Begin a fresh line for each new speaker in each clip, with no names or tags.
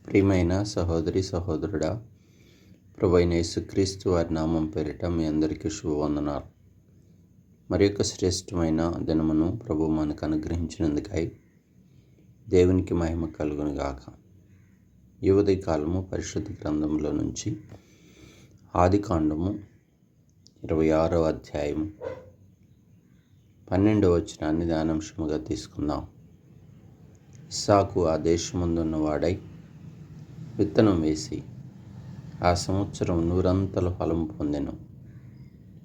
ప్రియమైన సహోదరి సహోదరుడా, ప్రభువైన యేసుక్రీస్తు వారి నామం పేరిట మీ అందరికీ శుభవందనాలు. మరి యొక్క శ్రేష్టమైన దినమును ప్రభు మనకు అనుగ్రహించినందుకై దేవునికి మహిమ కలుగును గాక. ఈ ఉదయకాలము పరిశుద్ధ గ్రంథంలో నుంచి ఆదికాండము 26వ అధ్యాయము 12వ వచనాన్ని ధ్యానాంశముగా తీసుకుందాం. ఇస్సాకు ఆ దేశమందున్న వాడై విత్తనం వేసి ఆ సంవత్సరం 100 ఫలం పొందెను.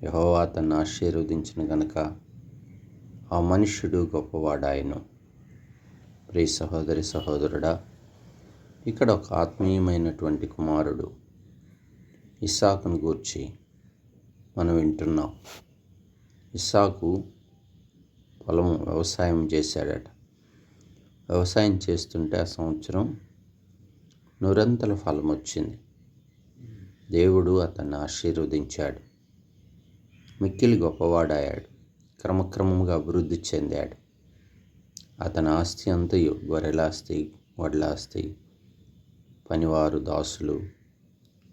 యెహోవా అతన్ని ఆశీర్వదించిన గనుక ఆ మనుష్యుడు గొప్పవాడాయను. ప్రియ సహోదరి సహోదరుడా, ఇక్కడ ఒక ఆత్మీయమైనటువంటి కుమారుడు ఇస్సాకును గూర్చి మనం వింటున్నాం. ఇస్సాకు పొలము వ్యవసాయం చేశాడట. వ్యవసాయం చేస్తుంటే ఆ సంవత్సరం 100 ఫలం వచ్చింది. దేవుడు అతన్ని ఆశీర్వదించాడు. మిక్కిలి గొప్పవాడాయాడు. క్రమక్రమంగా అభివృద్ధి చెందాడు. అతని ఆస్తి అంతయు గొర్రెలాస్తి, వడ్లాస్తి, పనివారు, దాసులు,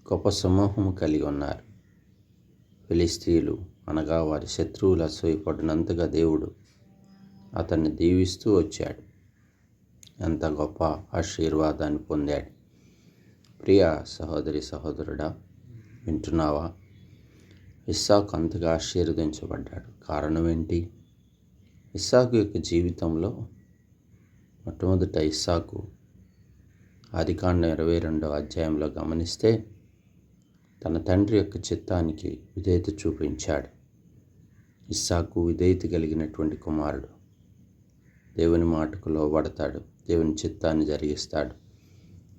గొప్ప సమూహము కలిగి ఉన్నారు. ఫిలిస్తీయులు అనగా వారి శత్రువులు అసూయపడినంతగా దేవుడు అతన్ని దీవిస్తూ వచ్చాడు. ఎంత గొప్ప ఆశీర్వాదాన్ని పొందాడు. ప్రియ సహోదరి సహోదరుడా, వింటున్నావా? ఇస్సాకు అంతగా ఆశీర్వదించబడ్డాడు. కారణం ఏంటి? ఇస్సాకు యొక్క జీవితంలో మొట్టమొదట ఇస్సాకు ఆదికాండం 22వ అధ్యాయంలో గమనిస్తే తన తండ్రి యొక్క చిత్తానికి విధేయత చూపించాడు. ఇస్సాకు విధేయత కలిగినటువంటి కుమారుడు. దేవుని మాటకు లోబడతాడు. దేవుని చిత్తాన్ని జరిగిస్తాడు.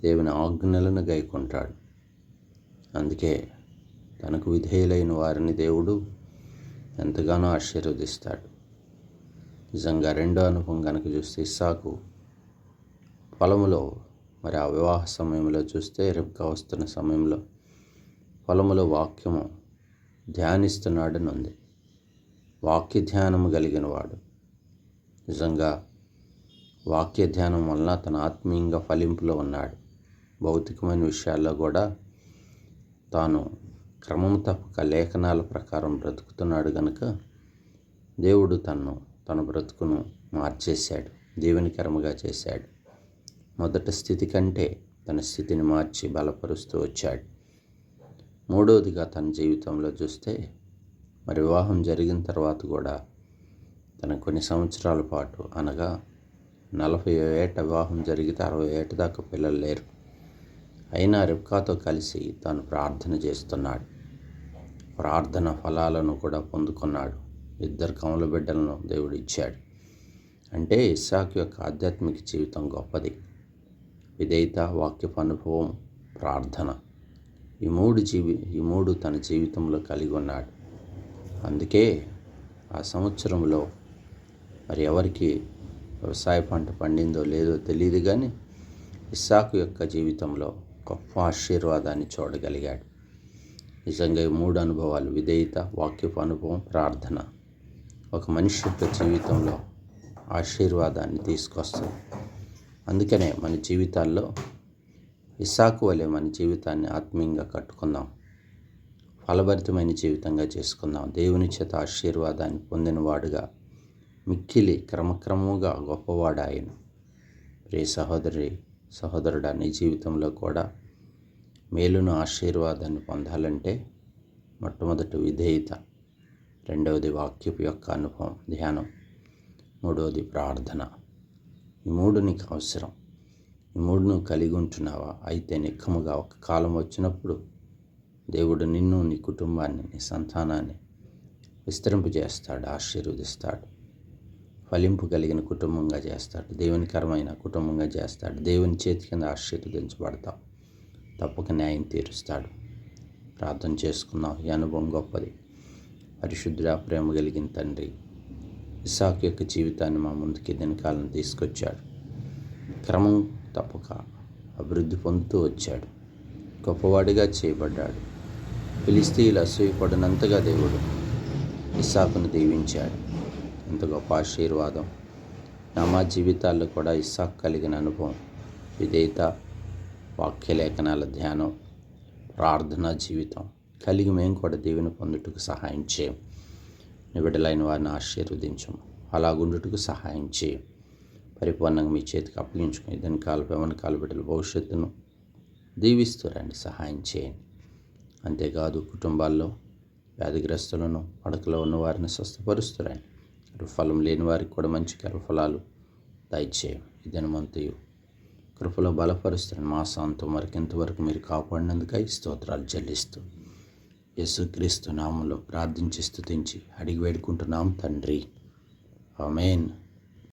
దేవుని ఆజ్ఞలను గైకొంటాడు. అందుకే తనకు విధేయులైన వారిని దేవుడు ఎంతగానో ఆశీర్వదిస్తాడు. నిజంగా రెండో అనుభవం కనుక చూస్తే ఇస్సాకు పొలములో, మరి ఆ వివాహ సమయంలో చూస్తే రిబ్కా వస్తున్న సమయంలో పొలములో వాక్యము ధ్యానిస్తున్నాడని ఉంది. వాక్య ధ్యానము కలిగిన వాడు. నిజంగా వాక్య ధ్యానం వలన తన ఆత్మీయంగా ఫలింపులో ఉన్నాడు. భౌతికమైన విషయాల్లో కూడా తాను క్రమం తప్పక లేఖనాల ప్రకారం బ్రతుకుతున్నాడు కనుక దేవుడు తన బ్రతుకును మార్చేశాడు. దీవెనకరముగా చేశాడు. మొదటి స్థితి కంటే తన స్థితిని మార్చి బలపరుస్తూ వచ్చాడు. మూడవదిగా తన జీవితంలో చూస్తే మరి వివాహం జరిగిన తర్వాత కూడా తన కొన్ని సంవత్సరాల పాటు, అనగా 40 ఏట వివాహం జరిగితే 60 ఏట దాకా పిల్లలు లేరు. అయినా రిబ్కాతో కలిసి తాను ప్రార్థన చేస్తున్నాడు. ప్రార్థన ఫలాలను కూడా పొందుకున్నాడు. 2 కమల బిడ్డలను దేవుడు ఇచ్చాడు. అంటే ఇస్సాకు యొక్క ఆధ్యాత్మిక జీవితం గొప్పది. విధేయత, వాక్యపు అనుభవం, ప్రార్థన, ఈ మూడు తన జీవితంలో కలిగి ఉన్నాడు. అందుకే ఆ సంవత్సరంలో మరి ఎవరికి వ్యవసాయ పంట పండిందో లేదో తెలియదు, కానీ ఇస్సాకు యొక్క జీవితంలో గొప్ప ఆశీర్వాదాన్ని చూడగలిగాడు. నిజంగా ఈ 3 అనుభవాలు, విధేయత, వాక్యపు అనుభవం, ప్రార్థన, ఒక మనిషి యొక్క జీవితంలో ఆశీర్వాదాన్ని తీసుకొస్తుంది. అందుకనే మన జీవితాల్లో ఇస్సాకు వలె మన జీవితాన్ని ఆత్మీయంగా కట్టుకుందాం. ఫలభరితమైన జీవితంగా చేసుకుందాం. దేవుని చేత ఆశీర్వాదాన్ని పొందినవాడుగా, మిక్కిలి క్రమక్రమముగా గొప్పవాడాయను. ప్రియ సహోదరి సహోదరుడా, నీ జీవితంలో కూడా మేలును, ఆశీర్వాదాన్ని పొందాలంటే మొట్టమొదటి విధేయత, రెండవది వాక్యపు యొక్క అనుభవం, ధ్యానం, మూడవది ప్రార్థన. ఈ 3 నీకు అవసరం. ఈ 3 నువ్వు కలిగి ఉంటున్నావా? అయితే నిక్కముగా ఒక కాలం వచ్చినప్పుడు దేవుడు నిన్ను, నీ కుటుంబాన్ని, నీ సంతానాన్ని విస్తరింపజేస్తాడు, ఆశీర్వదిస్తాడు. ఫలింపు కలిగిన కుటుంబంగా చేస్తాడు. దేవునికరమైన కుటుంబంగా చేస్తాడు. దేవుని చేతి కింద ఆశీర్వదించబడతావు. తప్పక న్యాయం తీరుస్తాడు. ప్రార్థన చేసుకుందాం. ఈ అనుభవం గొప్పది. పరిశుద్ధుడా, ప్రేమ కలిగిన తండ్రి, ఇస్సాకు యొక్క జీవితాన్ని మా ముందుకి దినకాలం తీసుకొచ్చాడు. క్రమం తప్పక అభివృద్ధి పొందుతూ వచ్చాడు. గొప్పవాడిగా చేయబడ్డాడు. ఫిలిస్తీయులు అసూయపడినంతగా దేవుడు ఇస్సాకును దీవించాడు. ఎంత గొప్ప ఆశీర్వాదం. మా జీవితాల్లో కూడా ఇస్సాకు కలిగిన అనుభవం, విధేయత, వాక్య లేఖనాల ధ్యానం, ప్రార్థనా జీవితం కలిగి మేము కూడా దేవుని పొందుటకు సహాయం చేయం. నిబిడలైన వారిని ఆశీర్వదించం, అలాగుండుటకు సహాయం చేయం. పరిపూర్ణంగా మీ చేతికి అప్పగించుకుని దాని కాలు బిడ్డల భవిష్యత్తును దీవిస్తూ రండి, సహాయం చేయండి. అంతేకాదు కుటుంబాల్లో వ్యాధిగ్రస్తులను, పడకలో ఉన్న వారిని స్వస్థపరుస్తూ రండి. ఫలం లేని వారికి కూడా మంచి గర్భఫలాలు దయచేయం. ఈ దినమంతయు కృపలో బలపరుస్తాను. మాసాంతం వరకు ఇంతవరకు మీరు కాపాడినందుకై స్తోత్రాలు చెల్లిస్తూ యేసుక్రీస్తు నామంలో ప్రార్థించి స్తుతించి అడిగి వేడుకుంటున్నాం తండ్రి. ఆమేన్.